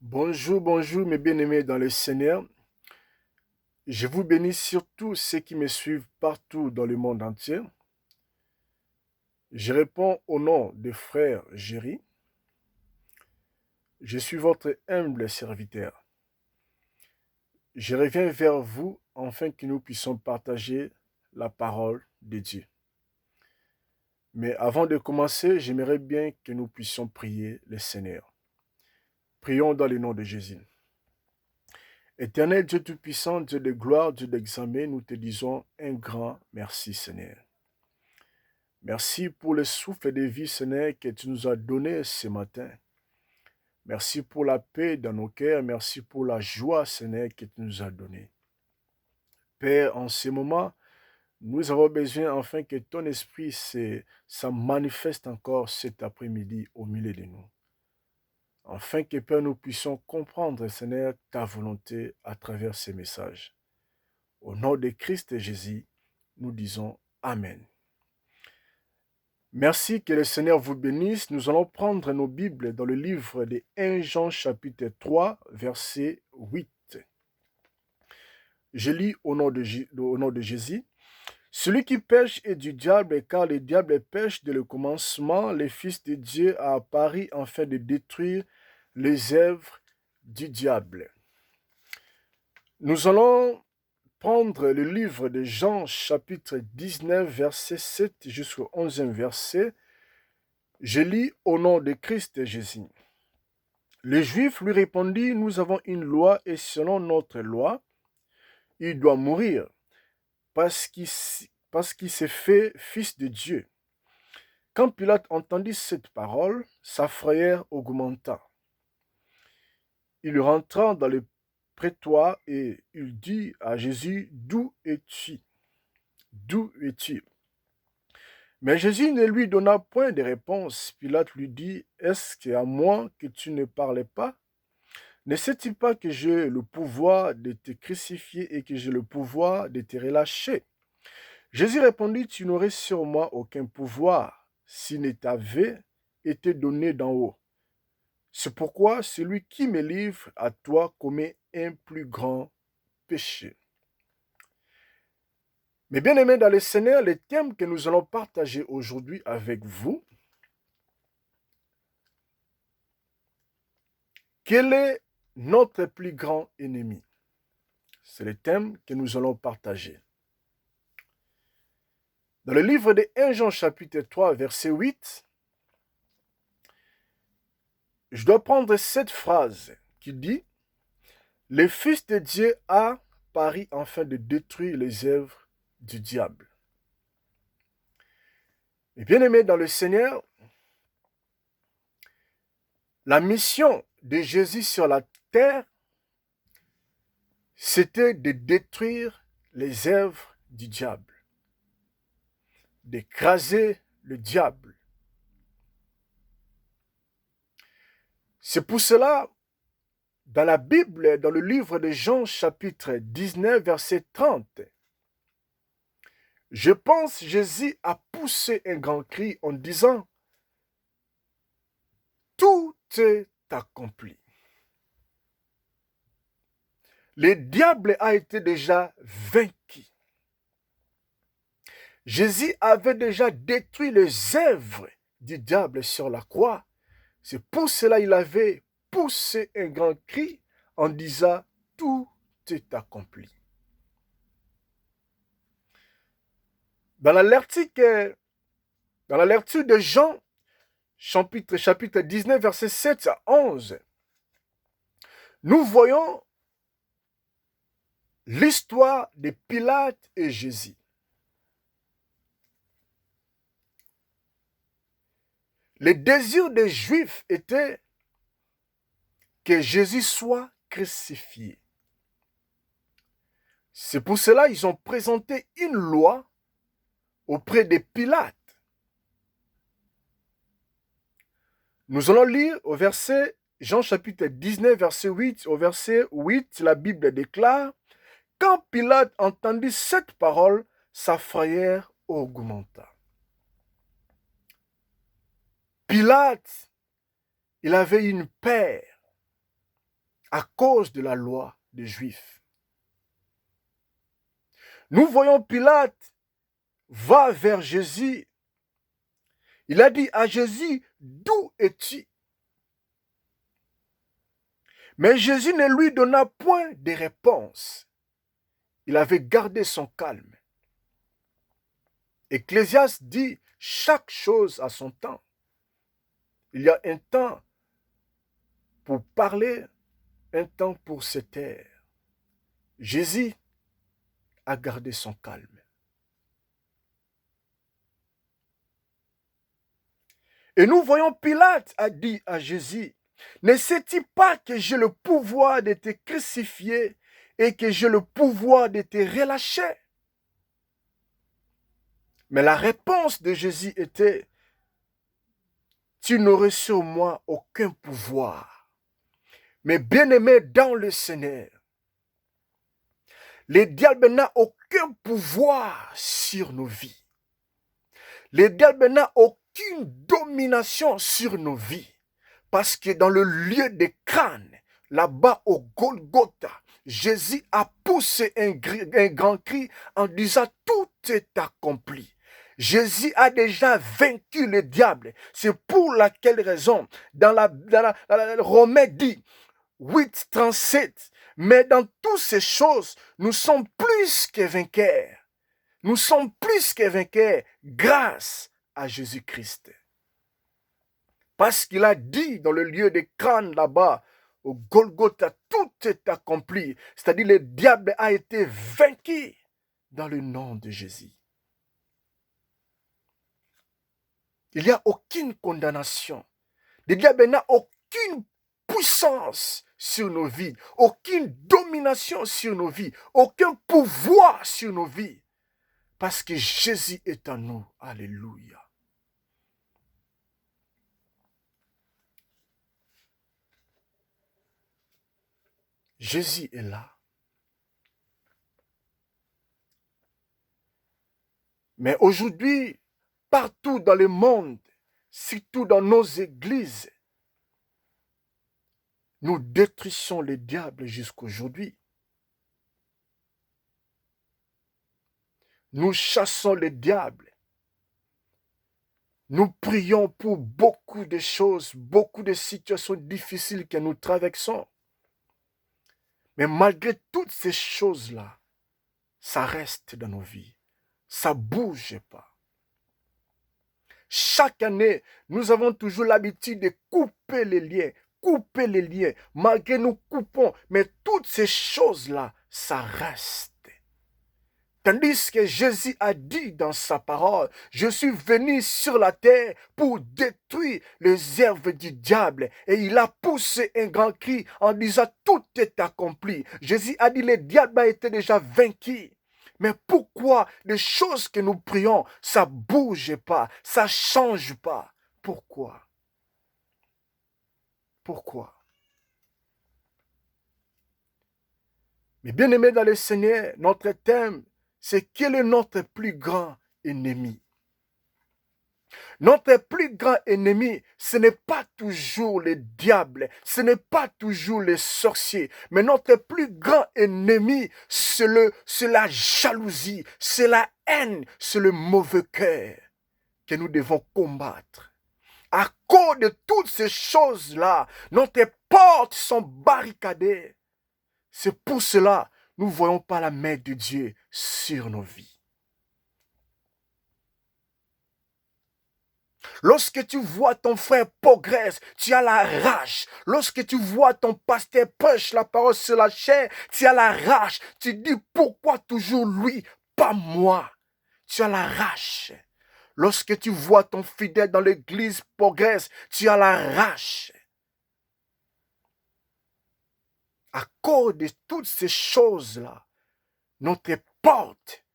Bonjour, bonjour mes bien-aimés dans le Seigneur. Je vous bénis surtout ceux qui me suivent partout dans le monde entier. Je réponds au nom de frère Géry. Je suis votre humble serviteur. Je reviens vers vous afin que nous puissions partager la parole de Dieu. Mais avant de commencer, j'aimerais bien que nous puissions prier le Seigneur. Prions dans le nom de Jésus. Éternel Dieu Tout-Puissant, Dieu de gloire, Dieu d'examen, nous te disons un grand merci, Seigneur. Merci pour le souffle de vie, Seigneur, que tu nous as donné ce matin. Merci pour la paix dans nos cœurs. Merci pour la joie, Seigneur, que tu nous as donnée. Père, en ce moment, nous avons besoin enfin que ton esprit ça manifeste encore cet après-midi au milieu de nous. Afin que, Père, nous puissions comprendre, Seigneur, ta volonté à travers ces messages. Au nom de Christ Jésus, nous disons Amen. Merci, que le Seigneur vous bénisse. Nous allons prendre nos Bibles dans le livre de 1 Jean chapitre 3, verset 8. Je lis au nom de Jésus. Celui qui pêche est du diable, car le diable pêche dès le commencement. Le Fils de Dieu a apparu afin de détruire les œuvres du diable. Nous allons prendre le livre de Jean chapitre 19, verset 7 jusqu'au 11e verset. Je lis au nom de Christ Jésus. Les Juifs lui répondirent, nous avons une loi et selon notre loi, il doit mourir parce qu'il s'est fait fils de Dieu. Quand Pilate entendit cette parole, sa frayeur augmenta. Il rentra dans le prétoire et il dit à Jésus, d'où es-tu? D'où es-tu? Mais Jésus ne lui donna point de réponse. Pilate lui dit, est-ce qu'à moi que tu ne parlais pas? Ne sais-tu pas que j'ai le pouvoir de te crucifier et que j'ai le pouvoir de te relâcher? Jésus répondit, tu n'aurais sur moi aucun pouvoir s'il ne t'avait été donné d'en haut. C'est pourquoi celui qui me livre à toi commet un plus grand péché. Mes bien-aimés dans le Seigneur, le thème que nous allons partager aujourd'hui avec vous, quel est notre plus grand ennemi? C'est le thème que nous allons partager. Dans le livre de 1 Jean chapitre 3, verset 8, je dois prendre cette phrase qui dit « Le Fils de Dieu a paru afin de détruire les œuvres du diable. » Et bien aimés dans le Seigneur, la mission de Jésus sur la terre, c'était de détruire les œuvres du diable, d'écraser le diable. C'est pour cela, dans la Bible, dans le livre de Jean chapitre 19, verset 30, je pense Jésus a poussé un grand cri en disant « Tout est accompli ». Le diable a été déjà vaincu. Jésus avait déjà détruit les œuvres du diable sur la croix. C'est pour cela qu'il avait poussé un grand cri en disant « Tout est accompli ». Dans la lecture de Jean, chapitre 19, verset 7 à 11, nous voyons l'histoire de Pilate et Jésus. Le désir des Juifs était que Jésus soit crucifié. C'est pour cela qu'ils ont présenté une loi auprès de Pilate. Nous allons lire au verset Jean chapitre 19, verset 8, au verset 8, la Bible déclare « Quand Pilate entendit cette parole, sa frayeur augmenta. » Pilate, il avait une peur. à cause de la loi des Juifs. Nous voyons Pilate va vers Jésus. Il a dit à Jésus, d'où es-tu? Mais Jésus ne lui donna point de réponse. Il avait gardé son calme. Ecclésiaste dit, chaque chose a son temps. Il y a un temps pour parler, un temps pour se taire. Jésus a gardé son calme. Et nous voyons Pilate a dit à Jésus, ne sais-tu pas que j'ai le pouvoir de te crucifier et que j'ai le pouvoir de te relâcher? Mais la réponse de Jésus était, tu n'aurais sur moi aucun pouvoir. Mais bien-aimé dans le Seigneur, le diable n'a aucun pouvoir sur nos vies. Le diable n'a aucune domination sur nos vies. Parce que dans le lieu des crânes, là-bas au Golgotha, Jésus a poussé un grand cri en disant tout est accompli. Jésus a déjà vaincu le diable. C'est pour laquelle raison, dans la Romains dit 8:37, mais dans toutes ces choses, nous sommes plus que vainqueurs. Nous sommes plus que vainqueurs grâce à Jésus-Christ. Parce qu'il a dit dans le lieu des crânes là-bas, au Golgotha, tout est accompli. C'est-à-dire le diable a été vaincu dans le nom de Jésus. Il n'y a aucune condamnation. Le diable n'a aucune puissance sur nos vies, aucune domination sur nos vies, aucun pouvoir sur nos vies. Parce que Jésus est en nous. Alléluia. Jésus est là. Mais aujourd'hui, partout dans le monde, surtout dans nos églises, nous détruisons le diable jusqu'aujourd'hui. Nous chassons le diable. Nous prions pour beaucoup de choses, beaucoup de situations difficiles que nous traversons. Mais malgré toutes ces choses-là, ça reste dans nos vies. Ça ne bouge pas. Chaque année, nous avons toujours l'habitude de couper les liens. Couper les liens. Malgré nous coupons, mais toutes ces choses-là, ça reste. Tandis que Jésus a dit dans sa parole, je suis venu sur la terre pour détruire les œuvres du diable. Et il a poussé un grand cri en disant, tout est accompli. Jésus a dit, le diable a été déjà vaincu. Mais pourquoi les choses que nous prions, ça ne bouge pas, ça ne change pas? Pourquoi? Pourquoi? Mais bien aimé dans le Seigneur, notre thème, c'est quel est notre plus grand ennemi? Notre plus grand ennemi, ce n'est pas toujours le diable, ce n'est pas toujours les sorciers, mais notre plus grand ennemi, c'est la jalousie, c'est la haine, c'est le mauvais cœur que nous devons combattre. À cause de toutes ces choses-là, notre portes sont barricadées. C'est pour cela que nous ne voyons pas la main de Dieu sur nos vies. Lorsque tu vois ton frère progresse, tu as la rage. Lorsque tu vois ton pasteur prêche la parole sur la chair, tu as la rage. Tu dis pourquoi toujours lui, pas moi. Tu as la rage. Lorsque tu vois ton fidèle dans l'église progresse, tu as la rage. À cause de toutes ces choses-là, notre portes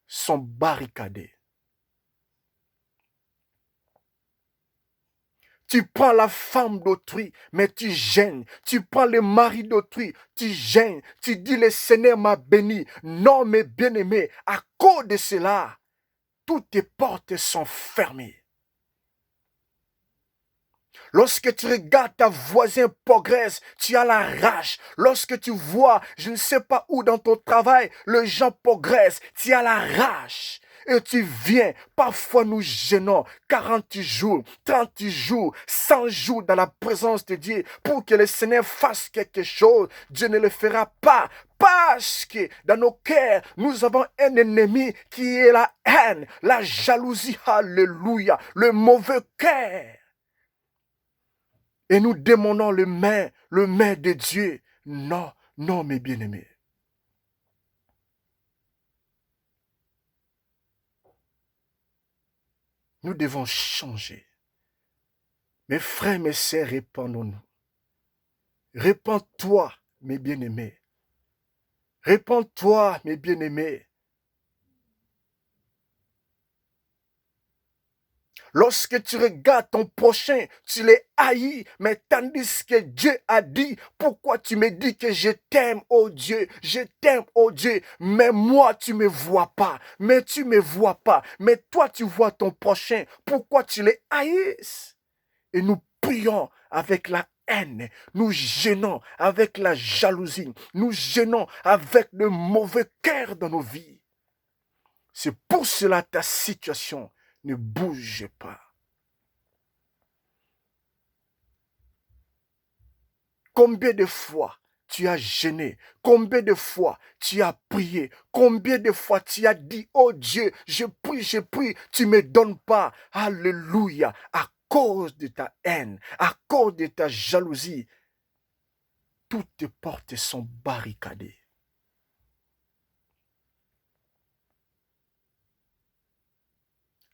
sont barricadées. Tu prends la femme d'autrui, mais tu gênes. Tu prends le mari d'autrui, tu gênes. Tu dis, le Seigneur m'a béni. Non, mes bien-aimés, à cause de cela, toutes tes portes sont fermées. Lorsque tu regardes ta voisin progresse, tu as la rage. Lorsque tu vois, je ne sais pas où dans ton travail, les gens progressent, tu as la rage. Et tu viens, parfois nous gênons, 40 jours, 30 jours, 100 jours dans la présence de Dieu pour que le Seigneur fasse quelque chose. Dieu ne le fera pas parce que dans nos cœurs, nous avons un ennemi qui est la haine, la jalousie, alléluia, le mauvais cœur. Et nous demandons le main de Dieu. Non, non, mes bien-aimés. Nous devons changer. Mes frères, mes sœurs, répandons-nous. Répands-toi, mes bien-aimés. Répands-toi, mes bien-aimés. Lorsque tu regardes ton prochain, tu les haïs, mais tandis que Dieu a dit, pourquoi tu me dis que je t'aime, oh Dieu, je t'aime, oh Dieu, mais moi tu me vois pas, mais tu me vois pas, mais toi tu vois ton prochain, pourquoi tu les haïs? Et nous prions avec la haine, nous gênons avec la jalousie, nous gênons avec le mauvais cœur dans nos vies. C'est pour cela ta situation ne bouge pas. Combien de fois tu as gêné? Combien de fois tu as prié? Combien de fois tu as dit, oh Dieu, je prie, tu ne me donnes pas. Alléluia. À cause de ta haine, à cause de ta jalousie, toutes tes portes sont barricadées.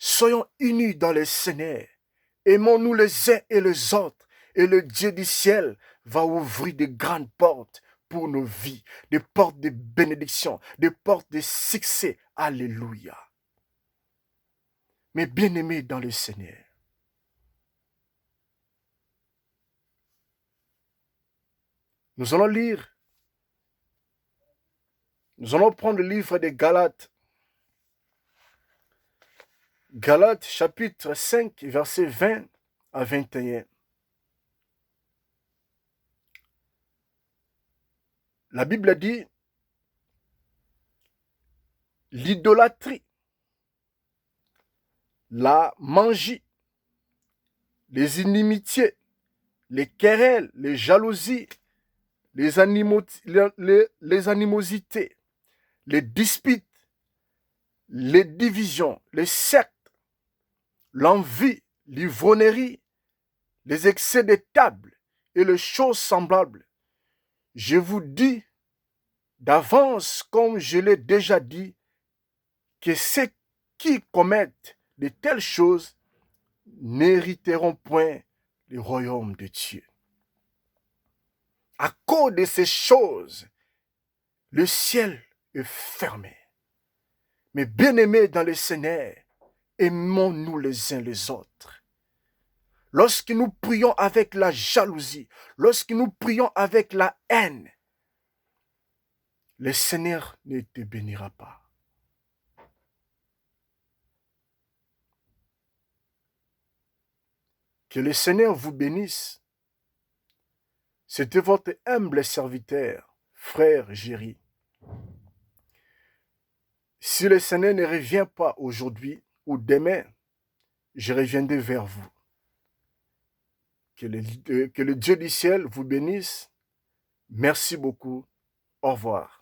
Soyons unis dans le Seigneur. Aimons-nous les uns et les autres. Et le Dieu du ciel va ouvrir de grandes portes pour nos vies. Des portes de bénédiction, des portes de succès. Alléluia. Mes bien-aimés dans le Seigneur. Nous allons lire. Nous allons prendre le livre des Galates. Galates chapitre 5, versets 20 à 21. La Bible dit, l'idolâtrie, la mangie, les inimitiés, les querelles, les jalousies, les animosités, les disputes, les divisions, les sectes, l'envie, l'ivrognerie, les excès de table et les choses semblables. Je vous dis d'avance, comme je l'ai déjà dit, que ceux qui commettent de telles choses n'hériteront point le royaume de Dieu. À cause de ces choses, le ciel est fermé. Mais bien-aimés dans le Seigneur, aimons-nous les uns les autres. Lorsque nous prions avec la jalousie, lorsque nous prions avec la haine, le Seigneur ne te bénira pas. Que le Seigneur vous bénisse. C'était votre humble serviteur, frère Géry. Si le Seigneur ne revient pas aujourd'hui ou demain, je reviendrai vers vous. Que le Dieu du ciel vous bénisse. Merci beaucoup. Au revoir.